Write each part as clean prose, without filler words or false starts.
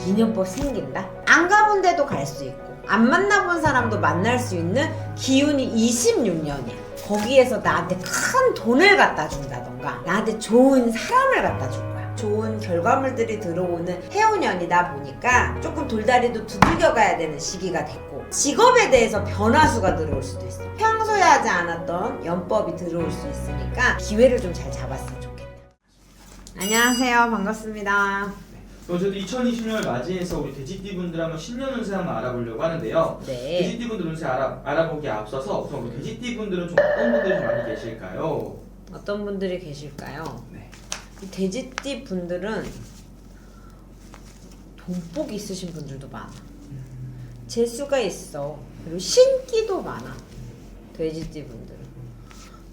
인연법 생긴다? 안 가본 데도 갈 수 있고 안 만나본 사람도 만날 수 있는 기운이 26년이야. 거기에서 나한테 큰 돈을 갖다 준다던가 나한테 좋은 사람을 갖다 줄 거야. 좋은 결과물들이 들어오는 해운년이다 보니까 조금 돌다리도 두들겨 가야 되는 시기가 됐고 직업에 대해서 변화수가 들어올 수도 있어. 평소에 하지 않았던 연법이 들어올 수 있으니까 기회를 좀 잘 잡았으면 좋겠다. 안녕하세요. 반갑습니다. 그럼 저도 2020년을 맞이해서 우리 돼지띠 분들 한번 신년 운세 한번 알아보려고 하는데요. 네. 돼지띠 분들 운세 알아보기에 앞서서 우선 우리 돼지띠 분들은 좀 어떤 분들이 좀 많이 계실까요? 어떤 분들이 계실까요? 네. 이 돼지띠 분들은 돈복이 있으신 분들도 많아. 재수가 있어. 그리고 신기도 많아. 돼지띠 분들은.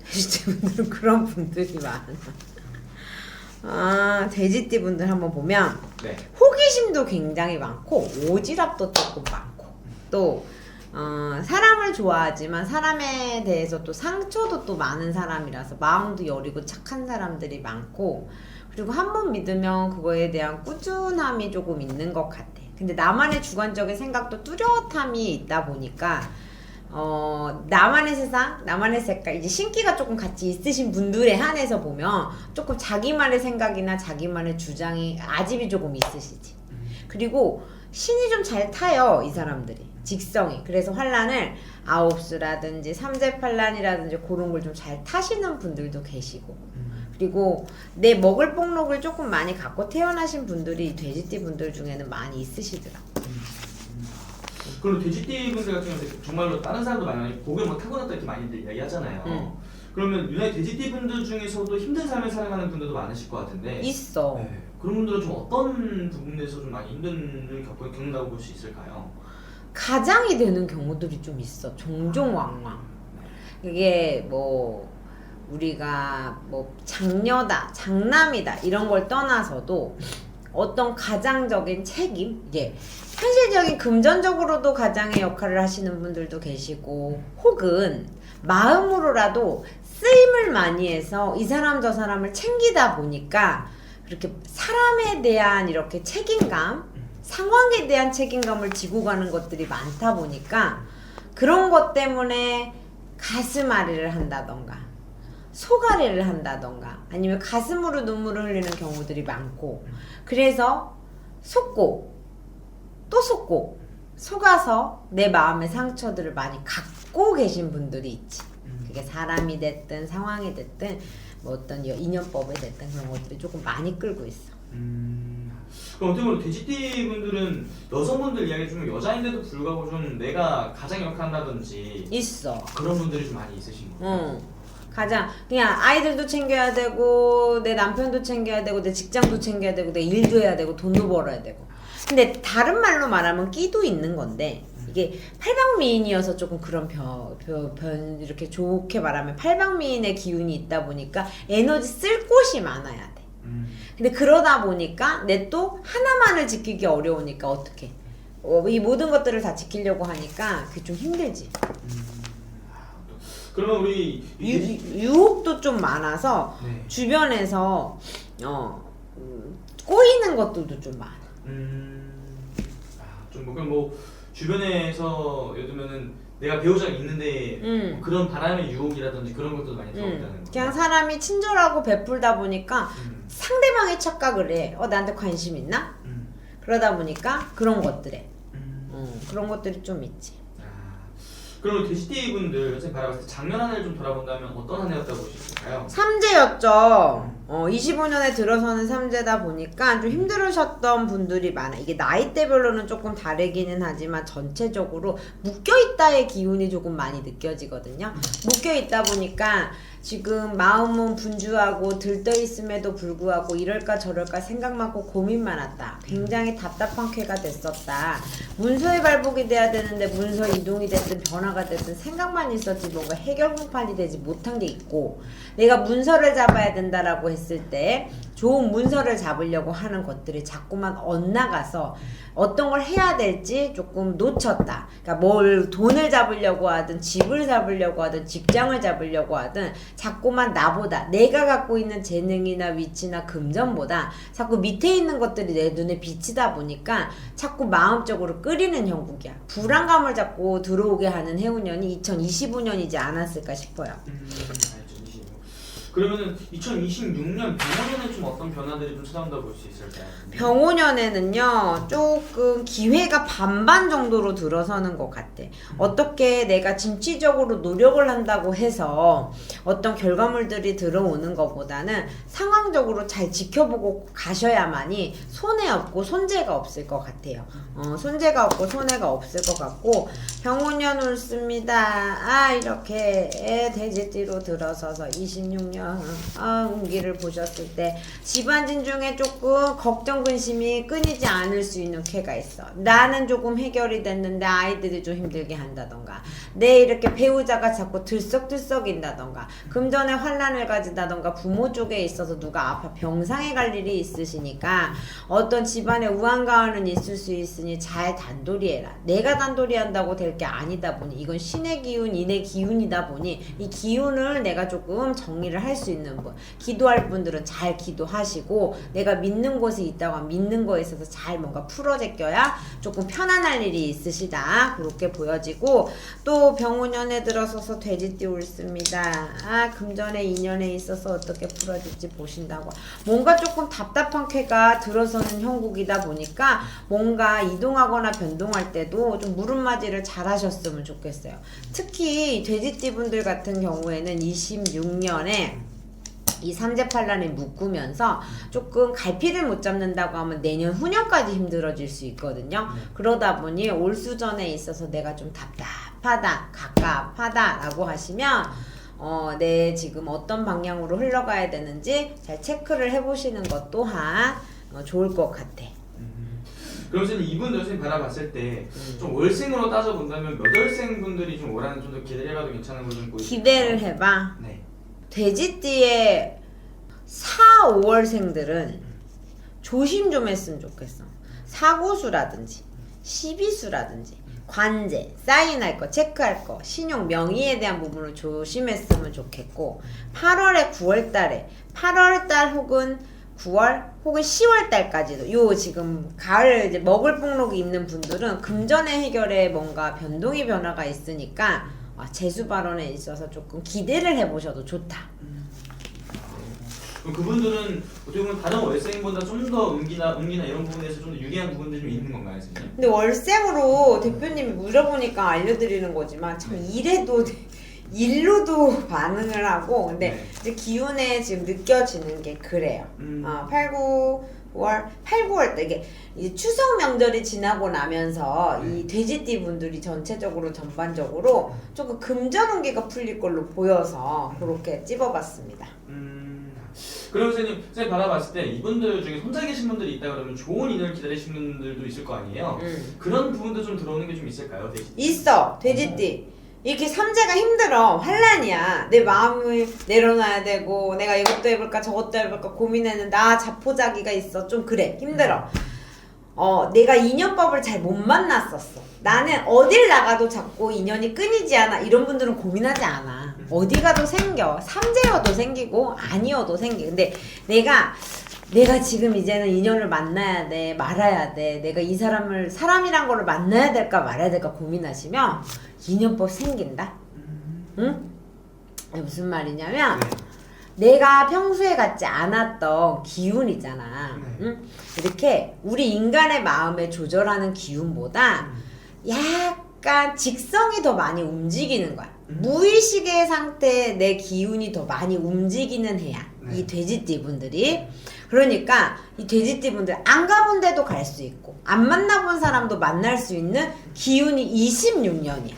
돼지띠 분들은 그런 분들이 많아. 아, 돼지띠 분들 한번 보면 네. 호기심도 굉장히 많고 오지랖도 조금 많고 또 사람을 좋아하지만 사람에 대해서 또 상처도 또 많은 사람이라서 마음도 여리고 착한 사람들이 많고 그리고 한 번 믿으면 그거에 대한 꾸준함이 조금 있는 것 같아. 근데 나만의 주관적인 생각도 뚜렷함이 있다 보니까 나만의 세상, 나만의 색깔, 이제 신기가 조금 같이 있으신 분들에 한해서 보면 조금 자기만의 생각이나 자기만의 주장이 아집이 조금 있으시지. 그리고 신이 좀 잘 타요, 이 사람들이. 직성이. 그래서 환란을 아홉수라든지 삼재팔란이라든지 그런 걸 좀 잘 타시는 분들도 계시고. 그리고 내 먹을 복록을 조금 많이 갖고 태어나신 분들이 돼지띠 분들 중에는 많이 있으시더라. 그리고 돼지띠 분들 같은 경우는 정말로 다른 사람도 많이 복을 뭐 타고났다 이렇게 많이들 이야기하잖아요. 그러면 유난히 돼지띠 분들 중에서도 힘든 삶을 살아가는 분들도 많으실 것 같은데 있어. 네. 그런 분들은 좀 어떤 부분에서 좀 많이 힘든 일을 겪는다고 볼 수 있을까요? 가장이 되는 경우들이 좀 있어. 종종 왕왕. 이게 뭐 우리가 뭐 장녀다, 장남이다 이런 걸 떠나서도 어떤 가장적인 책임, 이게 현실적인 금전적으로도 가장의 역할을 하시는 분들도 계시고 혹은 마음으로라도 쓰임을 많이 해서 이 사람 저 사람을 챙기다 보니까 그렇게 사람에 대한 이렇게 책임감, 상황에 대한 책임감을 지고 가는 것들이 많다 보니까 그런 것 때문에 가슴앓이를 한다던가 속앓이를 한다던가 아니면 가슴으로 눈물을 흘리는 경우들이 많고 그래서 속고 또 속고 속아서 내 마음의 상처들을 많이 갖고 계신 분들이 있지. 그게 사람이 됐든 상황이 됐든 뭐 어떤 인연법이 됐든 그런 것들이 조금 많이 끌고 있어. 그럼 어떻게 보면 돼지띠 분들은 여성분들 이야기 좀 여자인데도 불구하고 좀 내가 가장 역할한다든지 있어. 그런 분들이 좀 많이 있으신 거예요. 가장 그냥 아이들도 챙겨야 되고 내 남편도 챙겨야 되고 내 직장도 챙겨야 되고 내 일도 해야 되고 돈도 벌어야 되고 근데 다른 말로 말하면 끼도 있는 건데 이게 팔방미인이어서 조금 그런 이렇게 좋게 말하면 팔방미인의 기운이 있다 보니까 에너지 쓸 곳이 많아야 돼. 근데 그러다 보니까 내 또 하나만을 지키기 어려우니까 어떡해. 이 모든 것들을 다 지키려고 하니까 그게 좀 힘들지. 그러면 우리 유혹도 좀 많아서 네. 주변에서 꼬이는 것들도 좀 많아. 좀 그럼 뭐 주변에서 예를 들면은 내가 배우자가 있는데 뭐 그런 바람의 유혹이라든지 그런 것도 많이 들어온다는 거. 그냥 사람이 친절하고 베풀다 보니까 상대방이 착각을 해. 나한테 관심 있나? 그러다 보니까 그런 것들에 그런 것들이 좀 있지. 그럼 돼지띠 분들 선생님 바라봤을 때 작년 한 해를 좀 돌아본다면 어떤 한 해였다고 보실 수 있을까요? 삼재였죠. 25년에 들어서는 삼재다 보니까 좀 힘들으셨던 분들이 많아. 이게 나이대별로는 조금 다르기는 하지만 전체적으로 묶여있다의 기운이 조금 많이 느껴지거든요. 묶여있다 보니까 지금 마음은 분주하고 들떠있음에도 불구하고 이럴까 저럴까 생각 많고 고민 많았다. 굉장히 답답한 쾌가 됐었다. 문서에 발복이 돼야 되는데 문서 이동이 됐든 변화가 됐든 생각만 있었지 뭔가 해결 공판이 되지 못한 게 있고 내가 문서를 잡아야 된다라고 했을 때 좋은 문서를 잡으려고 하는 것들이 자꾸만 엇나가서 어떤 걸 해야 될지 조금 놓쳤다. 그러니까 뭘 돈을 잡으려고 하든 집을 잡으려고 하든 직장을 잡으려고 하든 자꾸만 나보다 내가 갖고 있는 재능이나 위치나 금전보다 자꾸 밑에 있는 것들이 내 눈에 비치다 보니까 자꾸 마음적으로 끓이는 형국이야. 불안감을 자꾸 들어오게 하는 해운년이 2025년이지 않았을까 싶어요. 그러면은 2026년 병원에는 좀 어떤 변화들이 좀 찾아온다고 볼 수 있을까요? 병호년에는요 조금 기회가 반반 정도로 들어서는 것 같아. 어떻게 내가 진취적으로 노력을 한다고 해서 어떤 결과물들이 들어오는 것보다는 상황적으로 잘 지켜보고 가셔야만이 손해 없고 손재가 없을 것 같아요. 손재가 없고 손해가 없을 것 같고 병호년 옳습니다. 이렇게 돼지띠로 들어서서 26년 운기를 보셨을 때 집안진 중에 조금 걱정 근심이 끊이지 않을 수 있는 쾌가 있어. 나는 조금 해결이 됐는데 아이들이 좀 힘들게 한다던가 내 이렇게 배우자가 자꾸 들썩들썩인다던가 금전에 환란을 가진다던가 부모 쪽에 있어서 누가 아파 병상에 갈 일이 있으시니까 어떤 집안에 우한가운은 있을 수 있으니 잘 단돌이해라. 내가 단돌이한다고 될 게 아니다 보니 이건 신의 기운 인의 기운이다 보니 이 기운을 내가 조금 정리를 할 수 있는 분, 기도할 분들은 잘 기도하시고 내가 믿는 곳이 있다고 하면 믿는 거에 있어서 잘 뭔가 풀어 제껴야 조금 편안할 일이 있으시다 그렇게 보여지고 또 병호년에 들어서서 돼지띠 옳습니다. 금전의 인연에 있어서 어떻게 풀어질지 보신다고 뭔가 조금 답답한 쾌가 들어서는 형국이다 보니까 뭔가 이동하거나 변동할 때도 좀 물음맞이를 잘 하셨으면 좋겠어요. 특히 돼지띠 분들 같은 경우에는 26년에 이 삼재팔란이 묶으면서 조금 갈피를 못 잡는다고 하면 내년 후년까지 힘들어질 수 있거든요. 그러다 보니 올 수전에 있어서 내가 좀 답답하다, 갑갑하다 라고 하시면 내 지금 어떤 방향으로 흘러가야 되는지 잘 체크를 해보시는 것 또한 좋을 것 같아. 그러면 이분 선생님 바라봤을 때 좀 월생으로 따져본다면 몇 월생 분들이 좀 올해는 좀 더 기대를 해봐도 괜찮은 걸 좀 보여주세요. 기대를 해봐. 네. 돼지띠의 4, 5월생들은 조심 좀 했으면 좋겠어. 사고수라든지 시비수라든지 관제, 사인할 거, 체크할 거, 신용, 명의에 대한 부분을 조심했으면 좋겠고 8월에 9월달에 8월달 혹은 9월 혹은 10월달까지도 요 지금 가을 이제 먹을 목록이 있는 분들은 금전의 해결에 뭔가 변동이 변화가 있으니까 재수 발언에 있어서 조금 기대를 해보셔도 좋다. 그럼 그분들은 어떻게 보면 다른 월생보다 좀 더 운기나 이런 부분에서 좀 더 유리한 부분들이 좀 있는 건가요, 선생님? 근데 월생으로 대표님이 물어보니까 알려드리는 거지만 참 일로도 반응을 하고 근데 이제 기운에 지금 느껴지는 게 그래요. 8, 9월 때 이게 이제 추석 명절이 지나고 나면서 이 돼지띠 분들이 전체적으로 전반적으로 조금 금전운기가 풀릴 걸로 보여서 그렇게 찝어봤습니다. 그럼 선생님 바라봤을 때 이분들 중에 혼자 계신 분들이 있다 그러면 좋은 인연을 기다리시는 분들도 있을 거 아니에요? 그런 부분도 좀 들어오는 게 좀 있을까요, 돼지띠? 있어, 돼지띠. 이렇게 삼재가 힘들어. 환란이야. 내 마음을 내려놔야 되고 내가 이것도 해볼까 저것도 해볼까 고민했는데 자포자기가 있어. 좀 그래. 힘들어. 내가 인연법을 잘 못 만났었어. 나는 어딜 나가도 자꾸 인연이 끊이지 않아. 이런 분들은 고민하지 않아. 어디 가도 생겨. 삼재여도 생기고 아니어도 생기. 근데 내가 지금 이제는 인연을 만나야 돼, 말아야 돼. 내가 이 사람이란 거를 만나야 될까 말아야 될까 고민하시면 인연법 생긴다. 응? 무슨 말이냐면 내가 평소에 갖지 않았던 기운이잖아. 응? 이렇게 우리 인간의 마음을 조절하는 기운보다 약간 직성이 더 많이 움직이는 거야. 무의식의 상태에 내 기운이 더 많이 움직이는 해야. 이 돼지띠 분들이. 그러니까 이 돼지띠 분들 안 가본 데도 갈 수 있고 안 만나본 사람도 만날 수 있는 기운이 26년이야.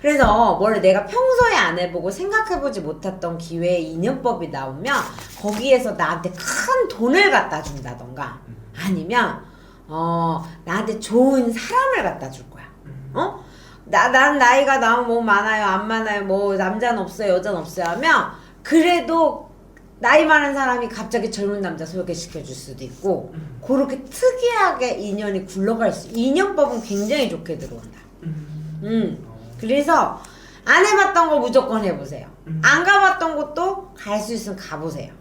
그래서 원래 내가 평소에 안 해보고 생각해보지 못했던 기회의 인연법이 나오면 거기에서 나한테 큰 돈을 갖다 준다던가 아니면 나한테 좋은 사람을 갖다 줄 거야. 난 나이가 나면 뭐 많아요 안 많아요 뭐 남자는 없어요 여자는 없어요 하면 그래도 나이 많은 사람이 갑자기 젊은 남자 소개시켜 줄 수도 있고 그렇게 특이하게 인연이 굴러갈 수 인연법은 굉장히 좋게 들어온다. 그래서 안 해봤던 거 무조건 해보세요. 안 가봤던 곳도 갈 수 있으면 가보세요.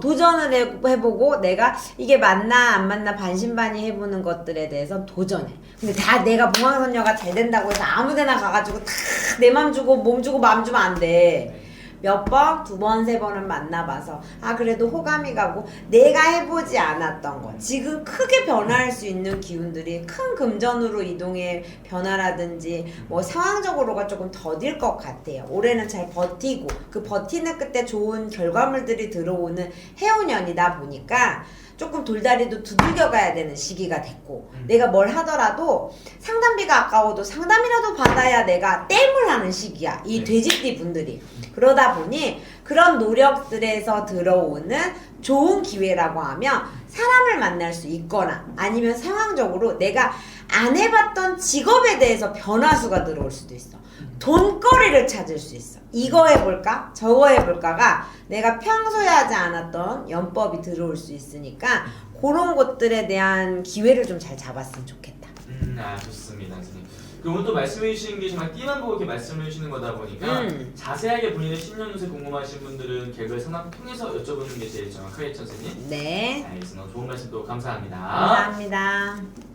도전을 해보고 내가 이게 맞나 안 맞나 반신반의 해보는 것들에 대해서 도전해. 근데 다 내가 봉황선녀가 잘 된다고 해서 아무데나 가가지고 다 내 맘 주고 몸 주고 마음 주면 안 돼. 몇 번, 2번, 3번은 만나봐서 그래도 호감이 가고 내가 해보지 않았던 것 지금 크게 변화할 수 있는 기운들이 큰 금전으로 이동의 변화라든지 뭐 상황적으로가 조금 더딜 것 같아요. 올해는 잘 버티고 그 버티는 끝에 좋은 결과물들이 들어오는 해운년이다 보니까 조금 돌다리도 두들겨 가야 되는 시기가 됐고 내가 뭘 하더라도 상담비가 아까워도 상담이라도 받아야 내가 땜을 하는 시기야. 이 돼지띠 분들이. 그러다 보니 그런 노력들에서 들어오는 좋은 기회라고 하면 사람을 만날 수 있거나 아니면 상황적으로 내가 안 해봤던 직업에 대해서 변화수가 들어올 수도 있어. 돈거리를 찾을 수 있어. 이거 해볼까? 저거 해볼까가 내가 평소에 하지 않았던 연법이 들어올 수 있으니까 그런 것들에 대한 기회를 좀 잘 잡았으면 좋겠다. 좋습니다, 선생님. 그리고 또 말씀해 주시는 게 정말 띠만 보고 이렇게 말씀해 주시는 거다 보니까 자세하게 본인의 신년운세 궁금하신 분들은 개별 상담 통해서 여쭤보는 게 제일 정확하겠죠, 선생님? 네. 알겠습니다. 좋은 말씀 또 감사합니다. 감사합니다.